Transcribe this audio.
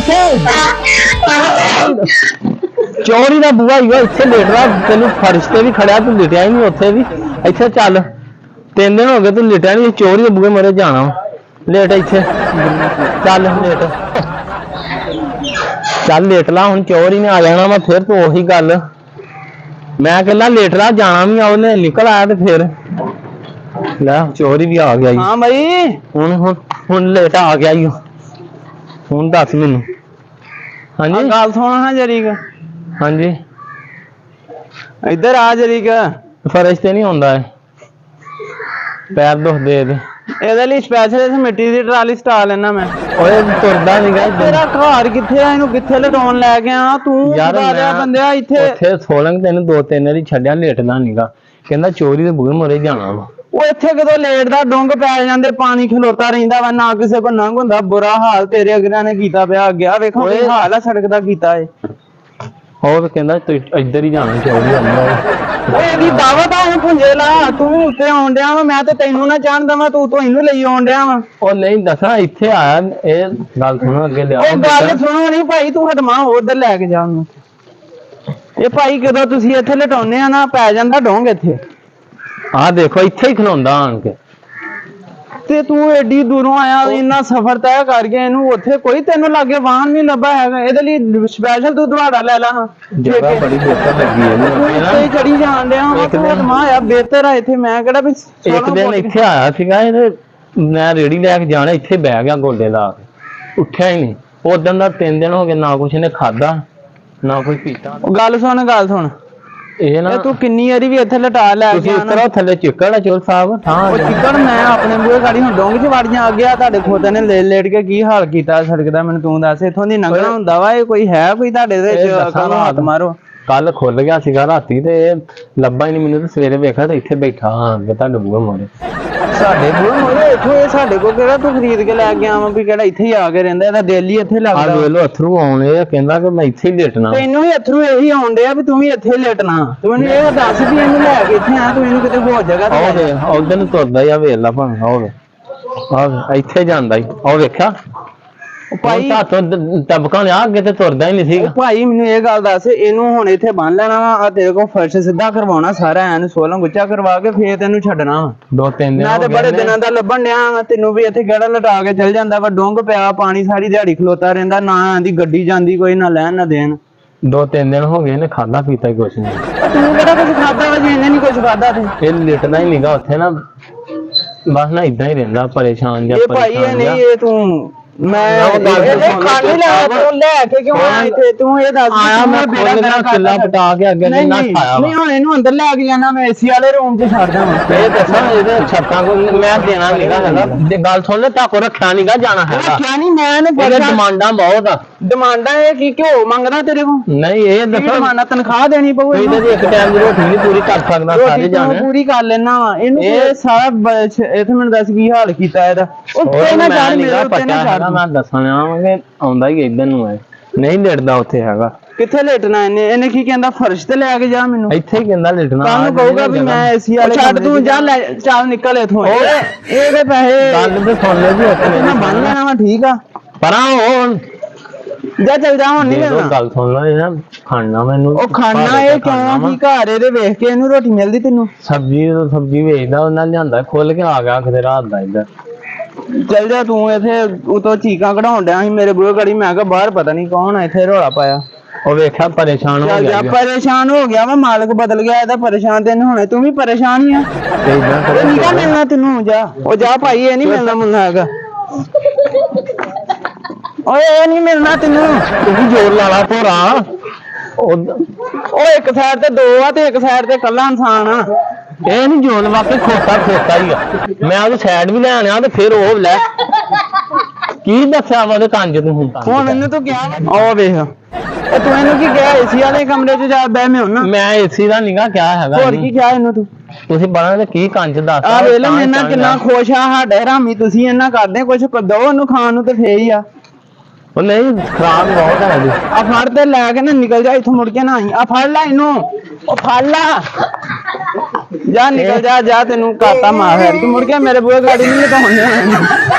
ਇੱਥੇ ਚੋਰੀ ਦਾ ਬੂਆ ਹੀ ਇੱਥੇ ਲੇਟ ਰਿਹਾ ਤੈਨੂੰ ਫਰਸ਼ ਤੇ ਵੀ ਖੜਿਆ ਤੂੰ ਲਿਟਿਆ ਹੀ ਨਹੀਂ ਉੱਥੇ ਵੀ ਇੱਥੇ ਚੱਲ 3 ਦਿਨ ਹੋ ਗਏ ਤੂੰ ਲਿਟਿਆ ਨਹੀਂ ਚੋਰੀ ਦੇ ਬੂਏ ਮਰੇ ਜਾਣਾ ਲੇਟ ਇੱਥੇ ਚੱਲ ਲੇਟ ਚੱਲ ਲੇਟ ਲਾ ਹੁਣ ਚੋਰੀ ਨੇ ਆ ਜਾਣਾ ਵਾ ਫਿਰ ਤੂੰ ਉਹੀ ਗੱਲ ਮੈਂ ਕਹਿੰਦਾ ਲੇਟ ਲਾ ਜਾਣਾ ਵੀ ਆ ਉਹਨੇ ਨਿਕਲ ਆਇਆ ਤੇ ਫਿਰ ਲੈ ਚੋਰੀ ਵੀ ਆ ਗਿਆ ਹਾਂ ਬਈ ਹੁਣ ਲੇਟ ਆ ਗਿਆ ਈ ਹੁਣ ਦੱਸ ਮੈਨੂੰ ਹਾਂਜੀ ਗੱਲ ਸੁਣ ਹਾਂ ਜਰੀਕ ਹਾਂਜੀ ਇੱਧਰ ਆ ਜਰੀਕ ਫਰਸ਼ ਤੇ ਨਹੀਂ ਆਉਂਦਾ ਪੈਰ ਦੁਖਦੇ ਇਹਦੇ ਲਈ ਸਪੈਸ਼ਲ ਇਸ ਮਿੱਟੀ ਦੀ ਟਰਾਲੀ ਸਟਾ ਲੈਣਾ ਮੈਂ ਓਏ ਤੁਰਦਾ ਨਹੀਂ ਗਾ ਤੇਰਾ ਘਰ ਕਿੱਥੇ ਆ ਇਹਨੂੰ ਕਿੱਥੇ ਲਟਾਉਣ ਲੈ ਗਿਆ ਤੂੰ ਯਾਰ ਬੰਦਿਆ ਇੱਥੇ ਸੋਲੰਗ ਤੈਨੂੰ 2-3 ਵਾਰੀ ਛੱਡਿਆ ਲੇਟਦਾ ਨਹੀਂਗਾ ਕਹਿੰਦਾ ਚੋਰੀ ਦੇ ਬੂਹੇ ਮੋਰੇ ਜਾਣਾ ਵਾ ਉਹ ਇੱਥੇ ਕਦੋਂ ਲੇਟ ਦਾ ਡੁੰਗ ਪੈ ਜਾਂਦੇ ਪਾਣੀ ਖਲੋਤਾ ਰਹਿੰਦਾ ਵਾ ਨਾ ਕਿਸੇ ਕੋ ਲੰਘ ਹੁੰਦਾ ਬੁਰਾ ਹਾਲ ਤੇਰੇ ਅਗਰਿਆਂ ਨੇ ਕੀਤਾ ਪਿਆ ਗਿਆ ਵੇਖੋ ਇਹ ਹਾਲ ਆ ਸੜਕ ਦਾ ਕੀਤਾ ਏ ਹੋਰ ਕਹਿੰਦਾ ਤੂੰ ਇੱਧਰ ਹੀ ਜਾਣਾ ਚੋਰੀ ਆਉਂਦਾ ਓਏ ਇਹਦੀ ਦਾਵਤ ਆ ਹੁਣ ਪੁੰਜੇ ਲਾ ਤੂੰ ਉੱਤੇ ਆਉਣ ਡਿਆ ਵਾ ਮੈਂ ਤੇ ਤੈਨੂੰ ਨਾ ਜਾਣਦਾ ਵਾ ਤੂੰ ਇਹਨੂੰ ਲਈ ਆਉਣ ਡਿਆ ਵਾ ਉਹ ਨਹੀਂ ਦੱਸਣਾ ਇੱਥੇ ਆਇਆ ਇਹ ਗੱਲ ਸੁਣੋ ਅੱਗੇ ਲਿਆ ਉਹ ਗੱਲ ਸੁਣੋ ਨਹੀਂ ਭਾਈ ਤੂੰ ਹਟਮਾ ਉਧਰ ਲੈ ਕੇ ਜਾ ਉਹਨੂੰ ਇਹ ਭਾਈ ਕਦੋਂ ਤੁਸੀਂ ਇੱਥੇ ਲਟਾਉਨੇ ਆ ਨਾ ਪੈ ਜਾਂਦਾ ਡੋਂਗ ਇੱਥੇ ਆਹ ਦੇਖੋ ਇੱਥੇ ਹੀ ਖਲੋਂਦਾ ਆਣ ਕੇ ਤੇ ਤੂੰ ਏਡੀ ਦੂਰੋਂ ਆਇਆ ਇੰਨਾ ਸਫ਼ਰ ਤੈਅ ਕਰ ਗਿਆ ਇਹਨੂੰ ਉੱਥੇ ਕੋਈ ਤੈਨੂੰ ਲਾਗੇ ਵਾਹਨ ਨਹੀਂ ਲੱਭਾ ਹੈਗਾ ਇਹਦੇ ਲਈ ਸਪੈਸ਼ਲ ਤੂੰ ਦਵਾੜਾ ਲੈ ਲਾ ਜਗ੍ਹਾ ਬੜੀ ਬਿਹਤਰ ਲੱਗੀ ਇਹਨੂੰ ਇੱਥੇ ਚੜੀ ਜਾਣ ਡਿਆ ਵਾ ਤੂੰ ਹਟਮਾ ਆ ਬਿਹਤਰ ਆ ਇੱਥੇ ਮੈਂ ਕਿਹੜਾ ਵੀ ਇੱਕ ਦਿਨ ਇੱਥੇ ਆਇਆ ਸੀਗਾ ਇਹਦੇ ਮੈਂ ਰੇੜੀ ਲੈ ਕੇ ਜਾਣਾ ਇੱਥੇ ਬਹਿ ਗਿਆ ਗੋਡੇ ਲਾ ਕੇ ਉੱਠਿਆ ਹੀ ਨਹੀਂ ਉਦੋਂ ਦਾ 3 ਦਿਨ ਹੋ ਗਏ ਨਾ ਕੁਛ ਇਹਨੇ ਖਾਦਾ ਨਾ ਕੋਈ ਪੀਤਾ ਗੱਲ ਸੁਣ ਇਹ ਨਾ ਤੂੰ ਕਿੰਨੀ ਵਾਰੀ ਵੀ ਇੱਥੇ ਲਟਾ ਲੈ ਕੇ ਆਣਾ ਤੁਸੀਂ ਥੱਲੇ ਚਿੱਕੜ ਆ ਚੋਰ ਸਾਹਿਬ ਥਾਂ ਉਹ ਚਿੱਕੜ ਮੈਂ ਆਪਣੇ ਬੂਹੇ ਗਾੜੀ ਹੁਣ ਡੋਂਗ 'ਚ ਵੜੀਆਂ ਆ ਗਿਆ ਤੁਹਾਡੇ ਖੋਤੇ ਨੇ ਲੇਟ ਕੇ ਕੀ ਹਾਲ ਕੀਤਾ ਸੜਕ ਦਾ ਮੈਨੂੰ ਤੂੰ ਦੱਸ ਇੱਥੋਂ ਦੀ ਲੰਘਣਾ ਹੁੰਦਾ ਵਾ ਇਹ ਕੋਈ ਹੈ ਕੋਈ ਤੁਹਾਡੇ ਦੇ ਹੱਥ ਮਾਰੋ ਕੱਲ ਖੁੱਲ ਗਿਆ ਸੀਗਾ ਰਾਤੀ ਤੇ ਲੱਭਾ ਹੀ ਨਹੀਂ ਮੈਨੂੰ ਤੇ ਸਵੇਰੇ ਵੇਖਿਆ ਤੇ ਇੱਥੇ ਬੈਠਾ ਹਾਂ ਤੁਹਾਡੇ ਬੂਹੇ ਮੋਰੇ ਸਾਡੇ ਬੂਹੇ ਮੋਰੇ ਇੱਥੋਂ ਇਹ ਸਾਡੇ ਕੋਲ ਕਿਹੜਾ ਤੂੰ ਖਰੀਦ ਕੇ ਲੈ ਕੇ ਆਵਾਂ ਵੀ ਕਿਹੜਾ ਇੱਥੇ ਹੀ ਆ ਕੇ ਰਹਿੰਦਾ ਇਹਦਾ ਦਿਲ ਹੀ ਇੱਥੇ ਲੱਗਦਾ ਆ ਵੇਲੋ ਅਥਰੂ ਆਉਣੇ ਕਹਿੰਦਾ ਕਿ ਮੈਂ ਇੱਥੇ ਹੀ ਲੇਟਣਾ ਤੈਨੂੰ ਵੀ ਅਥਰੂ ਇਹੀ ਆਉਂਦੇ ਆ ਵੀ ਤੂੰ ਵੀ ਇੱਥੇ ਲੇਟਣਾ ਤੂੰ ਮੈਨੂੰ ਇਹ ਦੱਸ ਵੀ ਇਹਨੂੰ ਲੈ ਕੇ ਇੱਥੇ ਆ ਤੂੰ ਇਹਨੂੰ ਕਿਤੇ ਹੋਰ ਜਗ੍ਹਾ ਤੇ ਉਧਰ ਨੂੰ ਤੁਰਦਾ ਹੀ ਆ ਵੇਲਾ ਭਾਵੇਂ ਹੋਵੇ ਆਹ ਇੱਥੇ ਜਾਂਦਾ ਹੀ ਉਹ ਵੇਖਿਆ ਭਾਈ ਤਾਂ ਤਬਕਾਂ ਲਿਆ ਅੱਗੇ ਤੇ ਤੁਰਦਾ ਹੀ ਨਹੀਂ ਸੀਗਾ ਭਾਈ ਮੈਨੂੰ ਇਹ ਗੱਲ ਦੱਸ ਇਹਨੂੰ ਹੁਣ ਇੱਥੇ ਬੰਨ ਲੈਣਾ ਵਾ ਆ ਤੇਰੇ ਕੋਲ ਫਰਸ਼ ਸਿੱਧਾ ਕਰਵਾਉਣਾ ਸਾਰਾ ਐਨ ਸੋਲਾਂ ਗੁੱਚਾ ਕਰਵਾ ਕੇ ਫੇਰ ਤੈਨੂੰ ਛੱਡਣਾ ਵਾ 2-3 ਦਿਨ ਮੈਂ ਤੇ ਬੜੇ ਦਿਨਾਂ ਦਾ ਲੱਭਣ ਡਿਆ ਵਾ ਤੈਨੂੰ ਵੀ ਇੱਥੇ ਗੜਾ ਲਟਾ ਕੇ ਚਲ ਜਾਂਦਾ ਵਾ ਡੁੰਗ ਪਿਆ ਪਾਣੀ ਸਾਰੀ ਦਿਹਾੜੀ ਖਲੋਤਾ ਰਹਿੰਦਾ ਨਾ ਆਂਦੀ ਗੱਡੀ ਜਾਂਦੀ ਕੋਈ ਨਾ ਲੈਣ ਨਾ ਦੇਣ 2-3 ਦਿਨ ਹੋ ਗਏ ਇਹਨੇ ਖਾਦਾ ਪੀਤਾ ਹੀ ਕੁਛ ਨਹੀਂ ਤੂੰ ਕਿਹੜਾ ਕੁਝ ਖਾਦਾ ਵਾ ਜੇ ਇਹਨੇ ਨਹੀਂ ਕੁਝ ਖਾਦਾ ਤੇ ਇਹ ਲਿਟਦਾ ਹੀ ਨਹੀਂਗਾ ਉੱਥੇ ਨਾ ਬਸ ਨਾ ਇਦਾਂ ਹੀ ਰਹਿੰਦਾ ਪਰੇਸ਼ਾਨ ਜਾਂ ਇਹ ਭਾਈ ਇਹ ਨਹੀਂ ਇਹ ਤੂੰ ਮੈਂ ਖਾਲੀ ਲੈ ਕੇ ਕਿਉਂ ਆਇਆ ਇੱਥੇ ਤੂੰ ਇਹ ਦੱਸ ਆਇਆ ਮੈਂ ਬੇੜਾ ਕਿੱਲਾ ਪਟਾ ਕੇ ਅੱਗੇ ਨਹੀਂ ਖਾਇਆ ਨਹੀਂ ਹੁਣ ਇਹਨੂੰ ਅੰਦਰ ਲੈ ਕੇ ਜਾਣਾ ਮੈਂ ਏਸੀ ਵਾਲੇ ਰੂਮ 'ਚ ਛੱਡ ਦਵਾਂ ਇਹ ਦੱਸਾਂ ਇਹਦੇ ਛੱਤਾਂ ਕੋ ਮੈਂ ਦੇਣਾ ਨਹੀਂਗਾ ਹੈਗਾ ਗੱਲ ਸੁਣ ਲੈ ਤਾਕੋ ਰੱਖਿਆ ਨਹੀਂਗਾ ਜਾਣਾ ਹੈਗਾ ਰੱਖਿਆ ਨਹੀਂ ਮੈਂ ਨੇ ਬੜੇ ਡਿਮਾਂਡਾਂ ਬਹੁਤ ਆ ਡਿਮਾਂਡਾਂ ਇਹ ਕੀ ਘਿਓ ਮੰਗਦਾ ਤੇਰੇ ਕੋਲ ਨਹੀਂ ਇਹ ਦੱਸੋ ਡਿਮਾਂਡਾਂ ਤਨਖਾਹ ਦੇਣੀ ਪਊ ਇਹਨੂੰ ਇੱਕ ਟਾਈਮ ਦੀ ਰੋਟੀ ਨਹੀਂ ਪੂਰੀ ਕਰ ਸਕਦਾ ਸਾਰੇ ਜਾਣੇ ਪੂਰੀ ਕਰ ਲੈਣਾ ਵਾ ਇਹਨੂੰ ਇਹ ਸਾਰਾ ਇੱਥੇ ਮੈਨੂੰ ਦੱਸ ਕੀ ਹਾਲ ਕੀਤਾ ਇਹਦਾ ਉੱਤੇ ਨਾ ਚੜ ਮੇਰੇ ਉੱਤੇ ਨਾ ਚੜ ਮੈਂ ਦੱਸਣਾ ਆਉਂਦਾ ਹੀ ਇਧਰ ਨੂੰ ਹੈ ਨਹੀਂ ਲੇਟਦਾ ਉੱਥੇ ਹੈਗਾ ਕਿੱਥੇ ਲੇਟਣਾ ਇਹਨੇ ਕੀ ਕਹਿੰਦਾ ਫਰਸ਼ ਤੇ ਲੈ ਕੇ ਜਾ ਮੈਨੂੰ ਇੱਥੇ ਹੀ ਕਹਿੰਦਾ ਲੇਟਣਾ ਤੁਹਾਨੂੰ ਕਹੂਗਾ ਵੀ ਮੈਂ ਏਸੀ ਵਾਲੇ ਛੱਡ ਤੂੰ ਜਾ ਲੈ ਚੱਲ ਨਿਕਲ ਇਥੋਂ ਇਹਦੇ ਪੈਸੇ ਗੱਲ ਤੇ ਸੁਣ ਲੈ ਜੀ ਉੱਥੇ ਮੈਂ ਬੰਨ ਲੈਣਾ ਵਾ ਠੀਕ ਆ ਪਰਾਂ ਹੁਣ ਜਾ ਚੱਲ ਜਾ ਹੁਣ ਨਹੀਂ ਲੈਣਾ ਗੱਲ ਸੁਣ ਲੈ ਨਾ ਖਾਣਾ ਮੈਨੂੰ ਉਹ ਖਾਣਾ ਇਹ ਕਿਉਂ ਕੀ ਘਰ ਇਹਦੇ ਵੇਖ ਕੇ ਇਹਨੂੰ ਰੋਟੀ ਮਿਲਦੀ ਤੈਨੂੰ ਸਬਜ਼ੀ ਵੇਚਦਾ ਉਹਨਾਂ ਲਿਆਂਦਾ ਖੁੱਲ ਕੇ ਆ ਗਿਆ ਕਿਤੇ ਰਾਤ ਦਾ ਇੱਧਰ ਚੱਲ ਜਾ ਤੂੰ ਇੱਥੇ ਉਤੋਂ ਚੀਕਾਂ ਕਢਾਉਣ ਡਿਆ ਸੀ ਮੇਰੇ ਬੂਹੇ ਗੜੀ ਮੈਂ ਕਿਹਾ ਬਾਹਰ ਪਤਾ ਨਹੀਂ ਕੌਣ ਆ ਇੱਥੇ ਰੌਲਾ ਪਾਇਆ ਉਹ ਵੇਖਿਆ ਪਰੇਸ਼ਾਨ ਹੋ ਗਿਆ ਪਰੇਸ਼ਾਨ ਹੋ ਗਿਆ ਵਾ ਮਾਲਕ ਬਦਲ ਗਿਆ ਇਹਦਾ ਪਰੇਸ਼ਾਨ ਤੈਨੂੰ ਹੁਣੇ ਤੂੰ ਵੀ ਪਰੇਸ਼ਾਨ ਹੀ ਆ ਨਹੀਂ ਕਾ ਮਿਲਣਾ ਤੈਨੂੰ ਜਾ ਉਹ ਜਾ ਭਾਈ ਇਹ ਨਹੀਂ ਮਿਲਣਾ ਮੁੰਨਾ ਹੈਗਾ ਓਏ ਇਹ ਨਹੀਂ ਮਿਲਣਾ ਤੈਨੂੰ ਤੂੰ ਜ਼ੋਰ ਲਾ ਲਾ ਭੋਰਾ ਉਹ ਇੱਕ ਸਾਈਡ ਤੇ 2 ਆ ਤੇ ਇੱਕ ਸਾਈਡ ਤੇ ਇਕੱਲਾ ਇਨਸਾਨ ਆ ਇਹ ਨਹੀਂ ਜੋਨ ਵਾਕੇ ਖੋਤਾ ਹੀ ਆ ਮੈਂ ਉਹਦੀ ਸਾਈਡ ਵੀ ਲੈ ਆਣਿਆ ਤੇ ਫਿਰ ਉਹ ਲੈ ਕੀ ਦੱਸਿਆ ਵਾ ਉਹਦੇ ਕੰਨ 'ਚ ਤੂੰ ਹੁਣ ਇਹਨੂੰ ਤੂੰ ਕਿਹਾ ਉਹ ਵੇਖ ਇਹ ਤੂੰ ਇਹਨੂੰ ਕੀ ਕਿਹਾ ਏਸੀ ਵਾਲੇ ਕਮਰੇ 'ਚ ਜਾ ਬਹਿ ਮੈਂ ਹੁਣ ਮੈਂ ਏਸੀ ਦਾ ਨੀਗਾ ਕਿਹਾ ਹੈਗਾ ਹੋਰ ਕੀ ਕਿਹਾ ਇਹਨੂੰ ਤੂੰ ਤੁਸੀਂ ਬਣਾ ਤੇ ਕੀ ਕੰਨ 'ਚ ਦੱਸ ਆ ਵੇਖ ਲੈ ਮੈਨਾਂ ਕਿੰਨਾ ਖੁਸ਼ ਆ ਸਾਡੇ ਹਰਾਮੀ ਤੁਸੀਂ ਇਹਨਾਂ ਕਰਦੇ ਕੁਝ ਦੋ ਉਹਨੂੰ ਖਾਣ ਨੂੰ ਤੇ ਫੇਰ ਹੀ ਆ ਉਹ ਨਹੀਂ ਖਰਾਬ ਬਹੁਤ ਹੈ ਜੀ ਆ ਫੜ ਤੇ ਲੈ ਕੇ ਨਾ ਨਿਕਲ ਜਾ ਇੱਥੋਂ ਮੁੜ ਕੇ ਨਾ ਆਈ ਆ ਫੜ ਲੈ ਇਹਨੂੰ ਉਹ ਫੜ ਲੈ ਜਾ ਨਿਕਲ ਜਾ ਤੈਨੂੰ ਕਾਤਾ ਮਾਰ ਤੂੰ ਮੁੜ ਕੇ ਮੇਰੇ ਬੂਹੇ ਗਾੜੀ ਨਹੀਂ ਲਟਾਉਣ ਦੇਣਾ